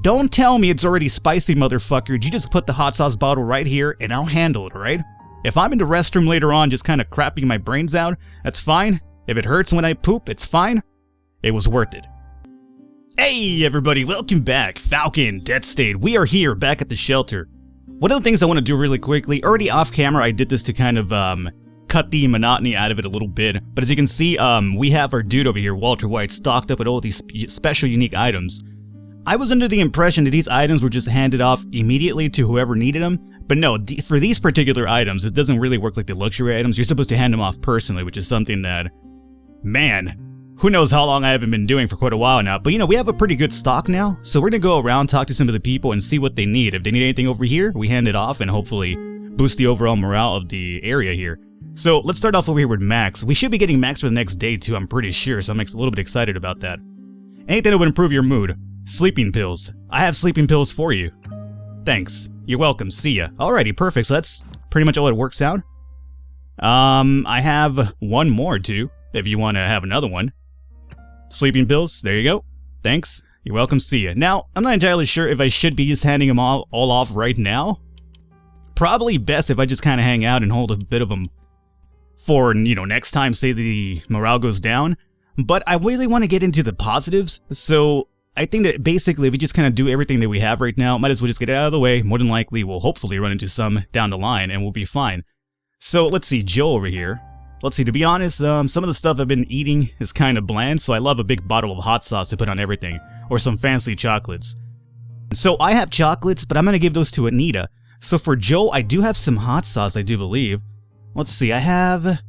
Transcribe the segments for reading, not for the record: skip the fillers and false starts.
Don't tell me it's already spicy, motherfucker. You just put the hot sauce bottle right here, and I'll handle it, alright? If I'm in the restroom later on just kind of crapping my brains out, that's fine. If it hurts when I poop, it's fine. It was worth it. Hey everybody, welcome back. Falcon, Dead State. We are here, back at the shelter. One of the things I want to do really quickly, already off camera, I did this to kind of, cut the monotony out of it a little bit. But as you can see, we have our dude over here, Walter White, stocked up with all these special unique items. I was under the impression that these items were just handed off immediately to whoever needed them, but no, for these particular items, it doesn't really work like the luxury items. You're supposed to hand them off personally, which is something that, man, who knows how long I haven't been doing for quite a while now. But you know, we have a pretty good stock now, so we're gonna go around, talk to some of the people, and see what they need. If they need anything over here, we hand it off and hopefully boost the overall morale of the area here. So let's start off over here with Max. We should be getting Max for the next day too, I'm pretty sure, so I'm a little bit excited about that. Anything that would improve your mood. Sleeping pills. I have sleeping pills for you. Thanks. You're welcome. See ya. Alrighty, perfect. So that's pretty much all it works out. I have one more too, if you want to have another one. Sleeping pills. There you go. Thanks. You're welcome. See ya. Now, I'm not entirely sure if I should be just handing them all off right now. Probably best if I just kind of hang out and hold a bit of them for, you know, next time, say the morale goes down. But I really want to get into the positives, so I think that basically if we just kind of do everything that we have right now, might as well just get it out of the way. More than likely, we'll hopefully run into some down the line and we'll be fine. So let's see, Joe over here. Let's see, to be honest, some of the stuff I've been eating is kind of bland, so I love a big bottle of hot sauce to put on everything, or some fancy chocolates. So I have chocolates, but I'm going to give those to Anita. So for Joe, I do have some hot sauce, I do believe. Let's see, I have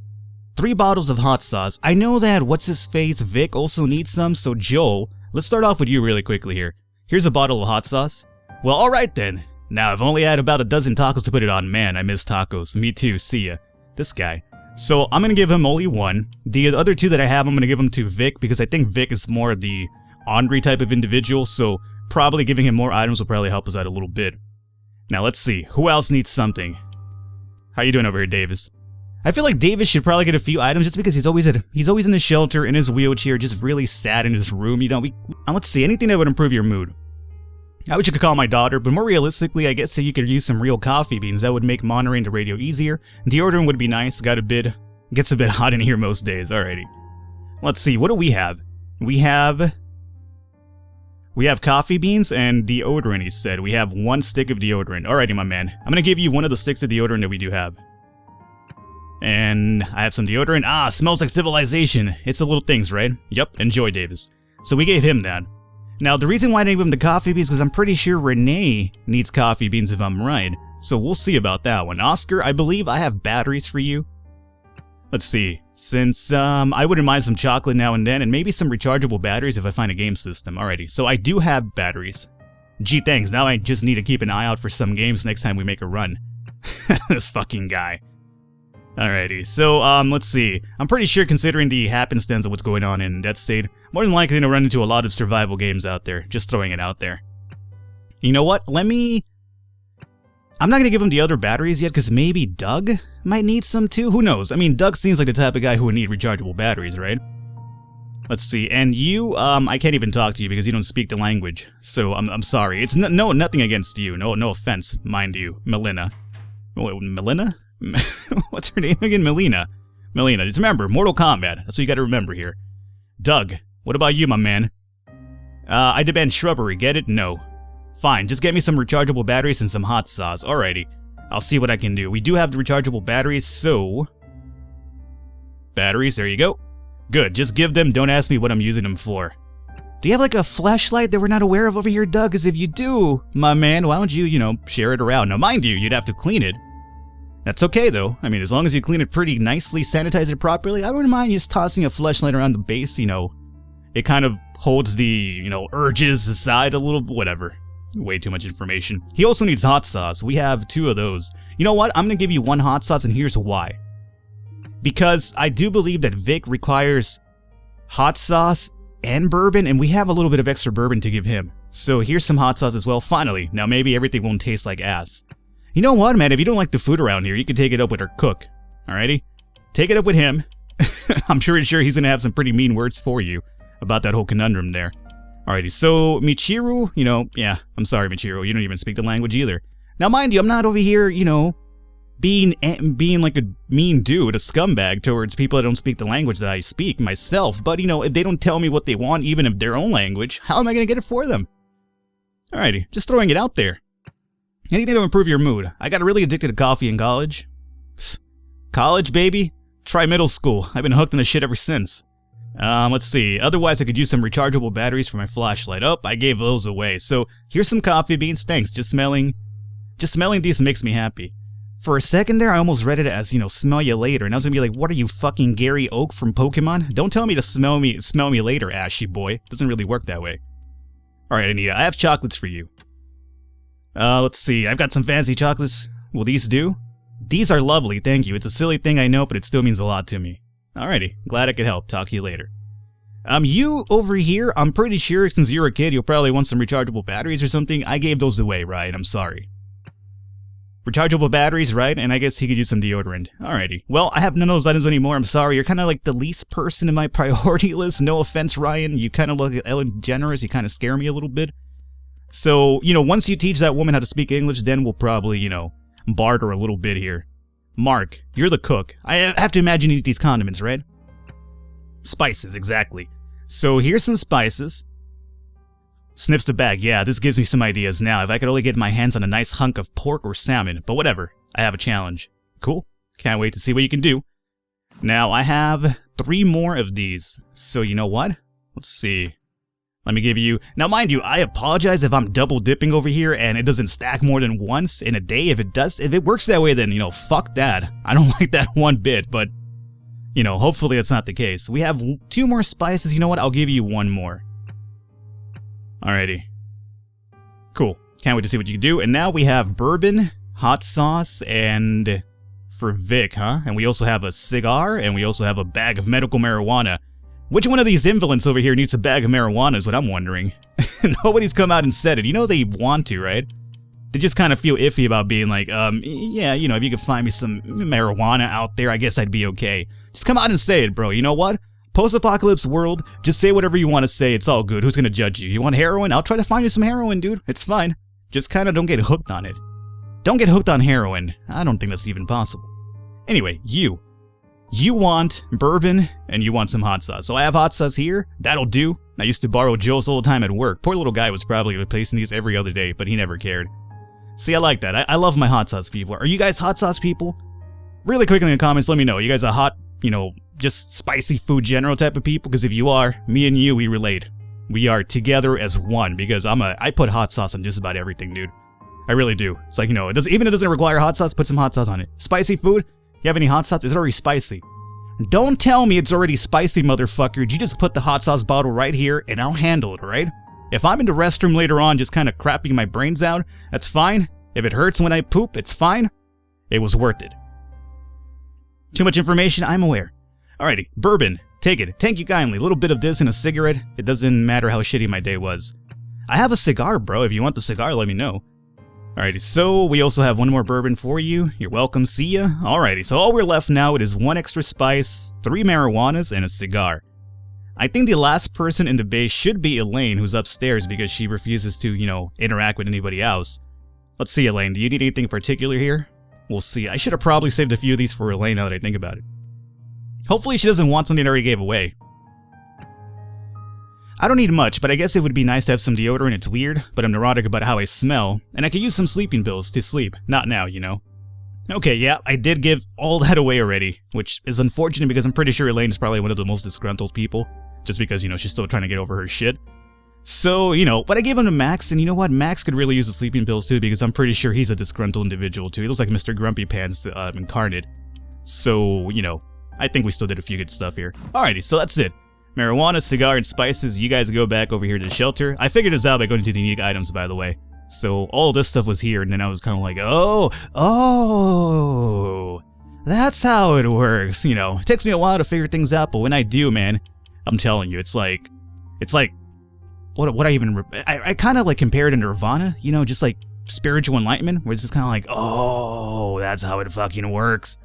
3 bottles of hot sauce. I know that what's-his-face, Vic, also needs some, so Joe, let's start off with you really quickly here. Here's a bottle of hot sauce. Well, alright then. Now, I've only had about a dozen tacos to put it on. Man, I miss tacos. Me too, see ya. This guy. So, I'm gonna give him only one. The other 2 that I have, I'm gonna give them to Vic, because I think Vic is more of the ornery type of individual, so probably giving him more items will probably help us out a little bit. Now, let's see. Who else needs something? How you doing over here, Davis? I feel like Davis should probably get a few items just because he's always in the shelter, in his wheelchair, just really sad in his room, you know. Let's see, anything that would improve your mood. I wish you could call my daughter, but more realistically, I guess you could use some real coffee beans. That would make monitoring the radio easier. Deodorant would be nice, gets a bit hot in here most days, alrighty. Let's see, what do we have? We have coffee beans and deodorant, he said. We have 1 stick of deodorant. Alrighty, my man. I'm gonna give you one of the sticks of deodorant that we do have. And I have some deodorant. Ah, smells like civilization. It's the little things, right? Yep, enjoy, Davis. So we gave him that. Now, the reason why I didn't give him the coffee beans is because I'm pretty sure Renee needs coffee beans if I'm right. So we'll see about that one. Oscar, I believe I have batteries for you. Let's see. Since, I wouldn't mind some chocolate now and then, and maybe some rechargeable batteries if I find a game system. Alrighty, so I do have batteries. Gee, thanks. Now I just need to keep an eye out for some games next time we make a run. This fucking guy. Alrighty, so, let's see. I'm pretty sure, considering the happenstance of what's going on in Dead State, more than likely to run into a lot of survival games out there. Just throwing it out there. You know what? I'm not gonna give him the other batteries yet, because maybe Doug might need some too? Who knows? I mean, Doug seems like the type of guy who would need rechargeable batteries, right? Let's see, and you, I can't even talk to you because you don't speak the language. So, I'm sorry. It's nothing against you. No offense, mind you. Melina. Melina? What's her name again? Melina. Just remember, Mortal Kombat. That's what you gotta remember here. Doug, what about you, my man? I demand shrubbery, get it? No. Fine, just get me some rechargeable batteries and some hot sauce. Alrighty. I'll see what I can do. We do have the rechargeable batteries, so... Batteries, there you go. Good, just give them, don't ask me what I'm using them for. Do you have like a flashlight that we're not aware of over here, Doug? Because if you do, my man, why don't you, share it around? Now, mind you, you'd have to clean it. That's okay, though. I mean, as long as you clean it pretty nicely, sanitize it properly, I wouldn't mind just tossing a flashlight around the base, It kind of holds the, urges aside a little, whatever. Way too much information. He also needs hot sauce. We have 2 of those. You know what? I'm gonna give you 1 hot sauce, and here's why. Because I do believe that Vic requires hot sauce and bourbon, and we have a little bit of extra bourbon to give him. So here's some hot sauce as well, finally. Now maybe everything won't taste like ass. You know what, man? If you don't like the food around here, you can take it up with our cook. Alrighty? Take it up with him. I'm sure he's gonna have some pretty mean words for you about that whole conundrum there. Alrighty, so Michiru, yeah, I'm sorry, Michiru, you don't even speak the language either. Now, mind you, I'm not over here, being like a mean dude, a scumbag towards people that don't speak the language that I speak myself. But, if they don't tell me what they want, even in their own language, how am I going to get it for them? Alrighty, just throwing it out there. Anything to improve your mood. I got really addicted to coffee in college. Psst. College, baby? Try middle school. I've been hooked on this shit ever since. Let's see. Otherwise, I could use some rechargeable batteries for my flashlight. Oh, I gave those away. So, here's some coffee beans. Thanks. Just smelling these makes me happy. For a second there, I almost read it as, smell you later. And I was gonna be like, what are you, fucking Gary Oak from Pokemon? Don't tell me to smell me later, ashy boy. Doesn't really work that way. Alright, Anita, I have chocolates for you. Let's see. I've got some fancy chocolates. Will these do? These are lovely, thank you. It's a silly thing, I know, but it still means a lot to me. Alrighty, glad I could help. Talk to you later. You over here, I'm pretty sure since you're a kid, you'll probably want some rechargeable batteries or something. I gave those away, right? I'm sorry. Rechargeable batteries, right? And I guess he could use some deodorant. Alrighty. Well, I have none of those items anymore. I'm sorry. You're kind of like the least person in my priority list. No offense, Ryan. You kind of look at Ellen DeGeneres. You kind of scare me a little bit. So, once you teach that woman how to speak English, then we'll probably, barter a little bit here. Mark, you're the cook. I have to imagine you eat these condiments, right? Spices, exactly. So here's some spices. Sniffs the bag. Yeah, this gives me some ideas now. If I could only get my hands on a nice hunk of pork or salmon. But whatever. I have a challenge. Cool. Can't wait to see what you can do. Now, I have 3 more of these. So you know what? Let's see. Let me give you... Now, mind you, I apologize if I'm double dipping over here and it doesn't stack more than once in a day. If it works that way, then, fuck that. I don't like that one bit, but, hopefully that's not the case. We have 2 more spices. You know what? I'll give you 1 more. Alrighty. Cool. Can't wait to see what you can do. And now we have bourbon, hot sauce, and... for Vic, huh? And we also have a cigar, and we also have a bag of medical marijuana. Which one of these invalids over here needs a bag of marijuana is what I'm wondering. Nobody's come out and said it. They want to, right? They just kind of feel iffy about being like, yeah, if you could find me some marijuana out there, I guess I'd be okay. Just come out and say it, bro. You know what? Post-apocalypse world, just say whatever you want to say. It's all good. Who's gonna judge you? You want heroin? I'll try to find you some heroin, dude. It's fine. Just kind of don't get hooked on it. Don't get hooked on heroin. I don't think that's even possible. Anyway, you want bourbon, and you want some hot sauce. So I have hot sauce here. That'll do. I used to borrow Joe's all the time at work. Poor little guy was probably replacing these every other day, but he never cared. See, I like that. I love my hot sauce people. Are you guys hot sauce people? Really quickly in the comments, let me know. You guys are hot, just spicy food general type of people? Because if you are, me and you, we relate. We are together as one, because I put hot sauce on just about everything, dude. I really do. It's like, it doesn't require hot sauce, put some hot sauce on it. Spicy food? You have any hot sauce? Is it already spicy? Don't tell me it's already spicy, motherfucker. You just put the hot sauce bottle right here, and I'll handle it, alright? If I'm in the restroom later on just kind of crapping my brains out, that's fine. If it hurts when I poop, it's fine. It was worth it. Too much information, I'm aware. Alrighty, bourbon. Take it. Thank you kindly. A little bit of this and a cigarette. It doesn't matter how shitty my day was. I have a cigar, bro. If you want the cigar, let me know. Alrighty, so we also have 1 more bourbon for you. You're welcome, see ya. Alrighty, so all we're left now it is 1 extra spice, 3 marijuanas, and a cigar. I think the last person in the base should be Elaine, who's upstairs because she refuses to, interact with anybody else. Let's see, Elaine, do you need anything particular here? We'll see. I should have probably saved a few of these for Elaine now that I think about it. Hopefully she doesn't want something I already gave away. I don't need much, but I guess it would be nice to have some deodorant. It's weird, but I'm neurotic about how I smell, and I could use some sleeping pills to sleep. Not now, Okay, yeah, I did give all that away already, which is unfortunate because I'm pretty sure Elaine is probably one of the most disgruntled people, just because, she's still trying to get over her shit. So, but I gave him to Max, and you know what? Max could really use the sleeping pills too, because I'm pretty sure he's a disgruntled individual too. He looks like Mr. Grumpy Pants incarnate. So, I think we still did a few good stuff here. Alrighty, so that's it. Marijuana, cigar, and spices. You guys go back over here to the shelter. I figured this out by going to the unique items, by the way. So all this stuff was here, and then I was kind of like, oh, that's how it works. It takes me a while to figure things out, but when I do, man, I'm telling you, it's like, I kind of like compare it to Nirvana, just like spiritual enlightenment, where it's just kind of like, oh, that's how it fucking works.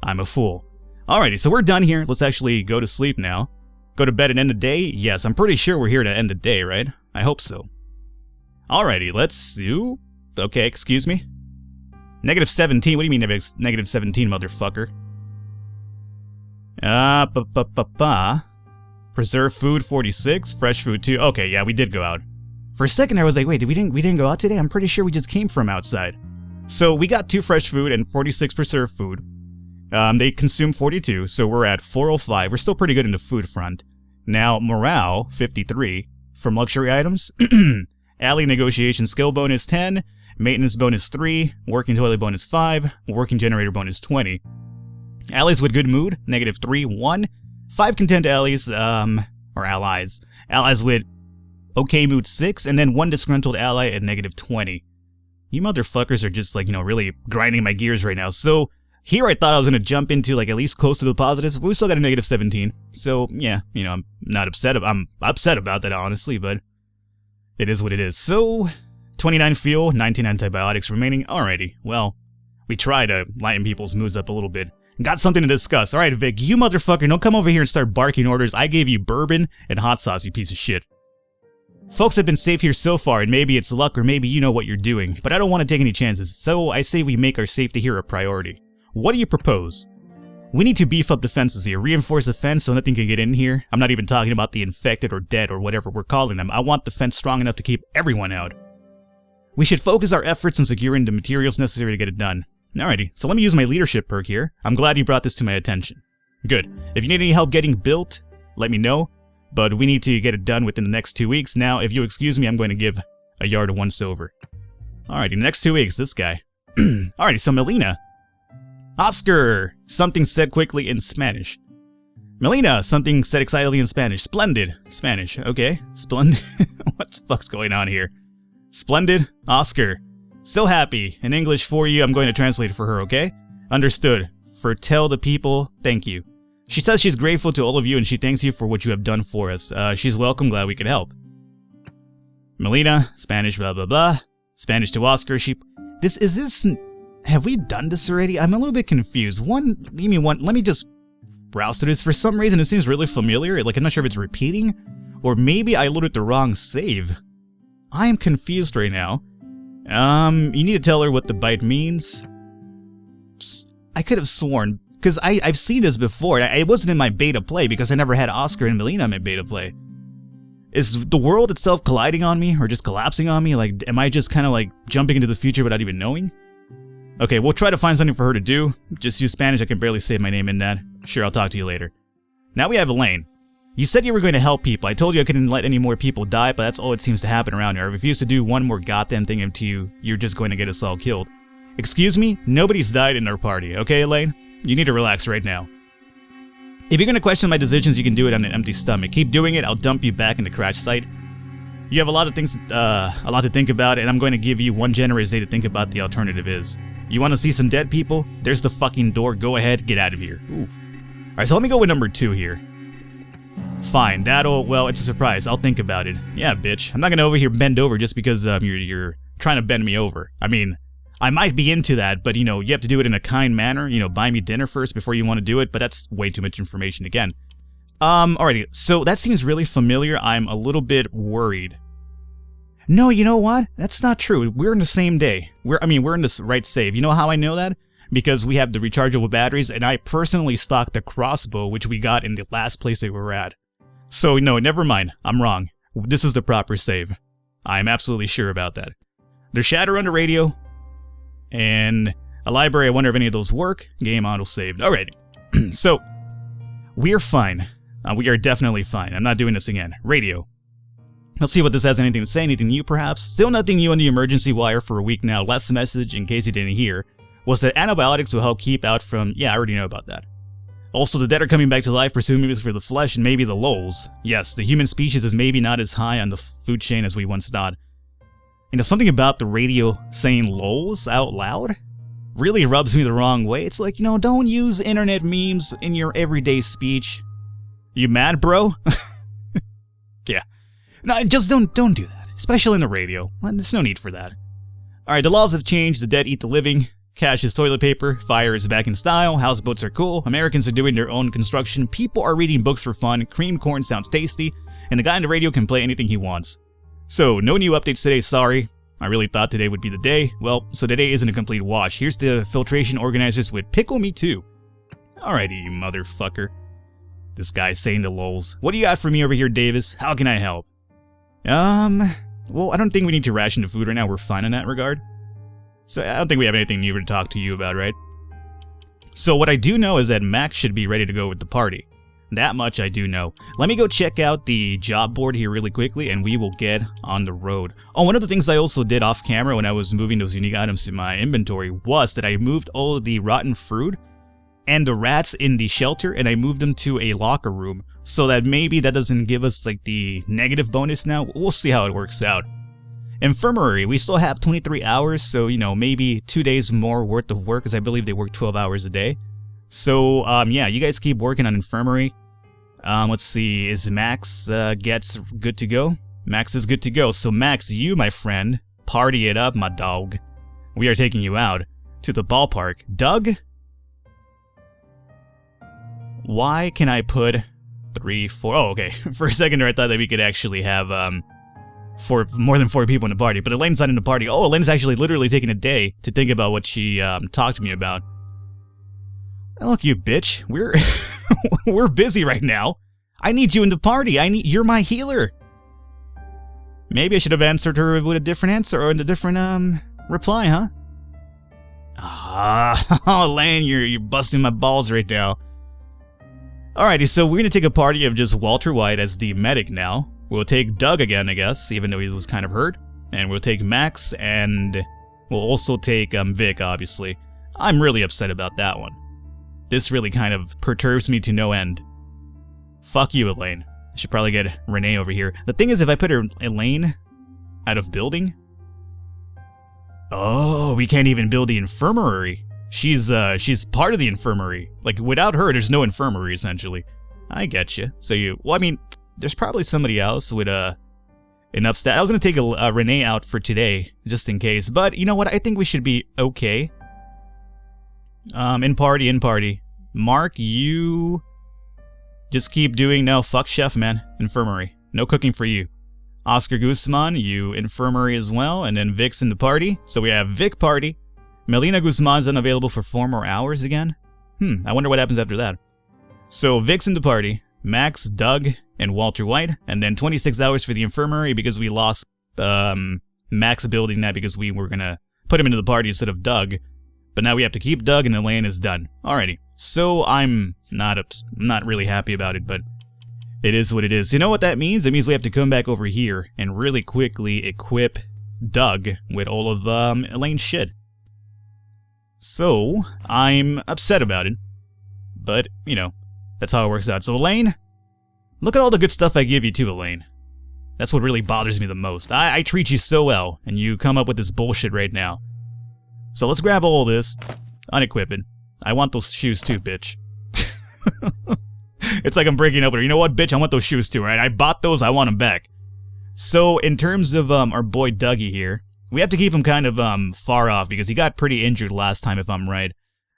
I'm a fool. Alrighty, so we're done here. Let's actually go to sleep now. Go to bed and end the day? Yes, I'm pretty sure we're here to end the day, right? I hope so. Alrighty, let's do... Okay, excuse me. -17, what do you mean -17, motherfucker? Preserved food 46, fresh food 2. Okay, yeah, we did go out. For a second I was like, wait, we didn't go out today? I'm pretty sure we just came from outside. So we got 2 fresh food and 46 preserved food. They consume 42, so we're at 405. We're still pretty good in the food front. Now, morale, 53. From luxury items, alley negotiation skill bonus 10, maintenance bonus 3, working toilet bonus 5, working generator bonus 20. Allies with good mood, -3, 1. 5 content allies, or allies. Allies with okay mood 6, and then 1 disgruntled ally at -20. You motherfuckers are just, like, you know, really grinding my gears right now. So, here I thought I was gonna jump into, like, at least close to the positives, but we still got a -17. So, yeah, you know, I'm upset about that, honestly, but it is what it is. So, 29 fuel, 19 antibiotics remaining. Alrighty, well, we try to lighten people's moods up a little bit. Got something to discuss. Alright, Vic, you motherfucker, don't come over here and start barking orders. I gave you bourbon and hot sauce, you piece of shit. Folks have been safe here so far, and maybe it's luck or maybe you know what you're doing, but I don't want to take any chances, so I say we make our safety here a priority. What do you propose? We need to beef up defenses here, reinforce the fence so nothing can get in here. I'm not even talking about the infected or dead or whatever we're calling them. I want the fence strong enough to keep everyone out. We should focus our efforts on securing the materials necessary to get it done. Alrighty, so let me use my leadership perk here. I'm glad you brought this to my attention. Good. If you need any help getting built, let me know. But we need to get it done within the next 2 weeks. Now, if you'll excuse me, I'm going to give a yard of 1 silver. Alrighty, next 2 weeks, this guy. Alrighty, so Melina. Oscar! Something said quickly in Spanish. Melina! Something said excitedly in Spanish. Splendid! Spanish. Okay. Splendid. What the fuck's going on here? Splendid. Oscar. So happy. In English for you, I'm going to translate it for her, okay? Understood. For tell the people, thank you. She says she's grateful to all of you and she thanks you for what you have done for us. She's welcome, glad we could help. Melina, Spanish, blah blah blah. Spanish to Oscar, have we done this already? I'm a little bit confused. Let me just browse through this. For some reason, it seems really familiar. Like, I'm not sure if it's repeating, or maybe I loaded the wrong save. I am confused right now. You need to tell her what the bite means. Psst, I could have sworn, because I've seen this before. It wasn't in my beta play, because I never had Oscar and Melina in my beta play. Is the world itself colliding on me, or just collapsing on me? Like, am I just kind of like jumping into the future without even knowing? Okay, we'll try to find something for her to do. Just use Spanish, I can barely say my name in that. Sure, I'll talk to you later. Now we have Elaine. You said you were going to help people. I told you I couldn't let any more people die, but that's all it seems to happen around here. I refuse to do one more goddamn thing until you're just going to get us all killed. Excuse me? Nobody's died in our party, okay, Elaine? You need to relax right now. If you're going to question my decisions, you can do it on an empty stomach. Keep doing it, I'll dump you back in the crash site. You have a lot to think about, and I'm going to give you 1 generous day to think about the alternative is. You want to see some dead people? There's the fucking door. Go ahead, get out of here. Oof. Alright, so let me go with number 2 here. Fine, well, it's a surprise. I'll think about it. Yeah, bitch. I'm not gonna over here bend over just because you're trying to bend me over. I mean, I might be into that, but, you know, you have to do it in a kind manner. You know, buy me dinner first before you want to do it, but that's way too much information again. Alrighty, so that seems really familiar. I'm a little bit worried. No, you know what? That's not true. We're in the same day. We're in the right save. You know how I know that? Because we have the rechargeable batteries, and I personally stocked the crossbow, which we got in the last place that we were at. So, no, never mind. I'm wrong. This is the proper save. I'm absolutely sure about that. There's shatter on the radio, and a library. I wonder if any of those work. Game auto saved. Alright. So, we're fine. We are definitely fine. I'm not doing this again. Radio. Let's see what this has anything to say. Anything new, perhaps? Still nothing new on the emergency wire for a week now. Last message, in case you didn't hear, was that antibiotics will help keep out from... Yeah, I already know about that. Also, the dead are coming back to life, presumably for the flesh and maybe the lols. Yes, the human species is maybe not as high on the food chain as we once thought. You know, something about the radio saying lols out loud really rubs me the wrong way. It's like, you know, don't use internet memes in your everyday speech. You mad, bro? Yeah. No, just don't do that. Especially in the radio. There's no need for that. Alright, the laws have changed. The dead eat the living. Cash is toilet paper. Fire is back in style. Houseboats are cool. Americans are doing their own construction. People are reading books for fun. Cream corn sounds tasty. And the guy on the radio can play anything he wants. So, no new updates today, sorry. I really thought today would be the day. Well, so today isn't a complete wash. Here's the filtration organizers with Pickle Me Too. Alrighty, you motherfucker. This guy's saying the lols. What do you got for me over here, Davis? How can I help? Well, I don't think we need to ration the food right now. We're fine in that regard. So, I don't think we have anything new to talk to you about, right? So, what I do know is that Max should be ready to go with the party. That much I do know. Let me go check out the job board here really quickly, and we will get on the road. Oh, one of the things I also did off camera when I was moving those unique items in my inventory was that I moved all of the rotten fruit and the rats in the shelter, and I moved them to a locker room, so that maybe that doesn't give us like the negative bonus now. We'll see how it works out. Infirmary, we still have 23 hours, so, you know, maybe 2 days more worth of work, because I believe they work 12 hours a day. So, yeah, you guys keep working on infirmary. Let's see, is Max, gets good to go? Max is good to go, so Max, you, my friend, party it up, my dog. We are taking you out to the ballpark. Doug? Why can I put 3, 4... Oh, okay. For a second there, I thought that we could actually have, more than 4 people in the party, but Elaine's not in the party. Oh, Elaine's actually literally taking a day to think about what she, talked to me about. Look, you bitch, we're busy right now. I need you in the party. You're my healer. Maybe I should have answered her with a different answer or a different reply, huh? Ah, Elaine, you're busting my balls right now. Alrighty, so we're gonna take a party of just Walter White as the medic now. We'll take Doug again, I guess, even though he was kind of hurt, and we'll take Max, and we'll also take Vic, obviously. I'm really upset about that one. This really kind of perturbs me to no end. Fuck you, Elaine. I should probably get Renee over here. The thing is, if I put Elaine out of building... Oh, we can't even build the infirmary. She's part of the infirmary. Like, without her, there's no infirmary, essentially. I get you. So well, I mean, there's probably somebody else with enough stat. I was going to take a Renee out for today, just in case. But, you know what? I think we should be okay. In party. Mark, you just keep doing, no, fuck chef, man. Infirmary. No cooking for you. Oscar Guzman, you infirmary as well, and then Vic's in the party. So we have Vic party. Melina Guzman's unavailable for 4 more hours again. I wonder what happens after that. So Vic's in the party. Max, Doug, and Walter White, and then 26 hours for the infirmary because we lost Max building that because we were gonna put him into the party instead of Doug. But now we have to keep Doug, and Elaine is done. Alrighty. So I'm not really happy about it, but it is what it is. You know what that means? It means we have to come back over here and really quickly equip Doug with all of Elaine's shit. So I'm upset about it, but you know, that's how it works out. So Elaine, look at all the good stuff I give you too, Elaine. That's what really bothers me the most. I treat you so well, and you come up with this bullshit right now. So let's grab all this, unequip it. I want those shoes too, bitch. It's like I'm breaking up with her. You know what, bitch? I want those shoes too, right? I bought those, I want them back. So, in terms of our boy Dougie here, we have to keep him kind of far off because he got pretty injured last time, if I'm right.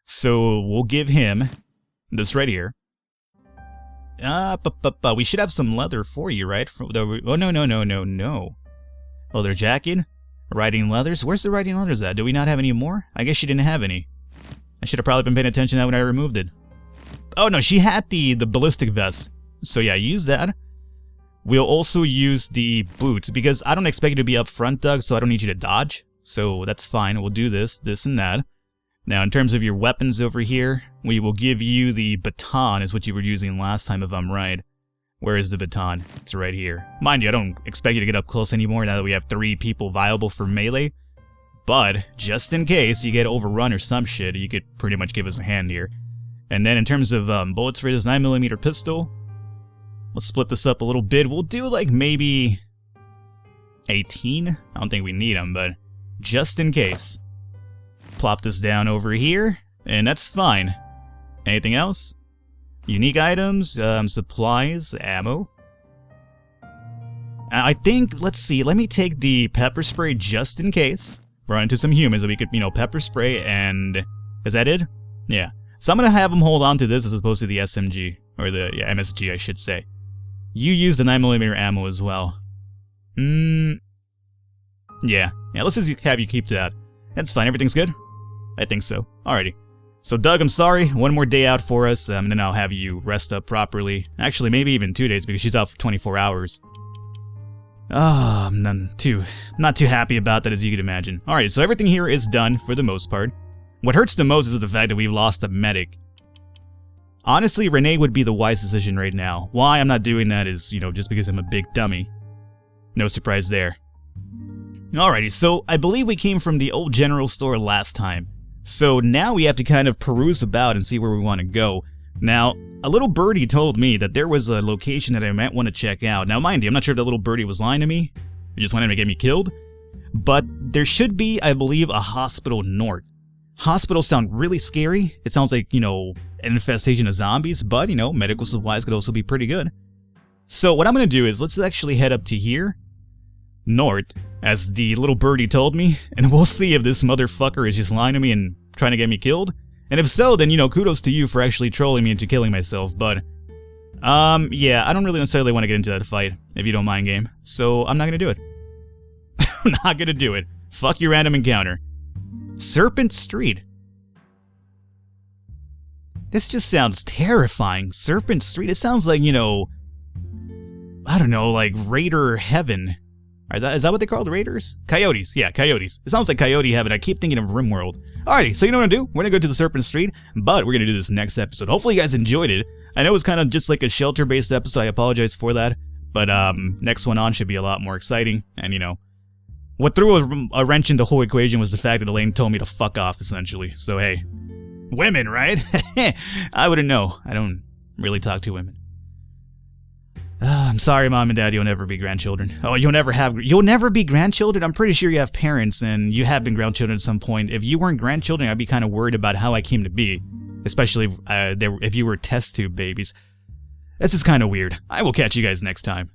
So, we'll give him this right here. We should have some leather for you, right? Oh, no. Leather jacket. Riding leathers. Where's the riding leathers at? Do we not have any more? I guess she didn't have any. I should have probably been paying attention to that when I removed it. Oh no, she had the ballistic vest. So yeah, use that. We'll also use the boots, because I don't expect you to be up front, Doug, so I don't need you to dodge. So that's fine, we'll do this, and that. Now, in terms of your weapons over here, we will give you the baton, is what you were using last time, if I'm right. Where is the baton? It's right here. Mind you, I don't expect you to get up close anymore now that we have 3 people viable for melee. But, just in case you get overrun or some shit, you could pretty much give us a hand here. And then in terms of bullets for this 9mm pistol, let's split this up a little bit. We'll do like maybe 18? I don't think we need them, but just in case. Plop this down over here, and that's fine. Anything else? Unique items, supplies, ammo. I think, let's see, let me take the pepper spray just in case. Run into some humans that we could, pepper spray and... Is that it? Yeah. So I'm gonna have them hold on to this as opposed to the SMG. Or the MSG, I should say. You use the 9mm ammo as well. Yeah, let's just have you keep that. That's fine, everything's good? I think so. Alrighty. So Doug, I'm sorry, one more day out for us, and then I'll have you rest up properly. Actually, maybe even 2 days, because she's out for 24 hours. I'm not too happy about that, as you could imagine. Alright, so everything here is done, for the most part. What hurts the most is the fact that we've lost a medic. Honestly, Renee would be the wise decision right now. Why I'm not doing that is, just because I'm a big dummy. No surprise there. Alrighty, so I believe we came from the old general store last time. So now we have to kind of peruse about and see where we want to go. Now, a little birdie told me that there was a location that I might want to check out. Now, mind you, I'm not sure if that little birdie was lying to me, or just wanted to get me killed. But there should be, I believe, a hospital north. Hospitals sound really scary. It sounds like, an infestation of zombies, but, medical supplies could also be pretty good. So what I'm going to do is, let's actually head up to here, north, as the little birdie told me, and we'll see if this motherfucker is just lying to me and trying to get me killed. And if so, then, kudos to you for actually trolling me into killing myself, but, yeah, I don't really necessarily want to get into that fight, if you don't mind, game, so I'm not going to do it. I'm not going to do it. Fuck your random encounter. Serpent Street. This just sounds terrifying. Serpent Street, it sounds like, I don't know, like Raider Heaven. Is that what they call the Raiders? Coyotes. Yeah, Coyotes. It sounds like Coyote Heaven. I keep thinking of RimWorld. Alrighty, so you know what I'm going to do? We're going to go to the Serpent Street, but we're going to do this next episode. Hopefully you guys enjoyed it. I know it was kind of just like a shelter-based episode. I apologize for that. But next one on should be a lot more exciting. And, what threw a wrench in the whole equation was the fact that Elaine told me to fuck off, essentially. So, hey. Women, right? I wouldn't know. I don't really talk to women. I'm sorry, Mom and Dad, you'll never be grandchildren. Oh, you'll never be grandchildren? I'm pretty sure you have parents, and you have been grandchildren at some point. If you weren't grandchildren, I'd be kind of worried about how I came to be. Especially if you were test tube babies. This is kind of weird. I will catch you guys next time.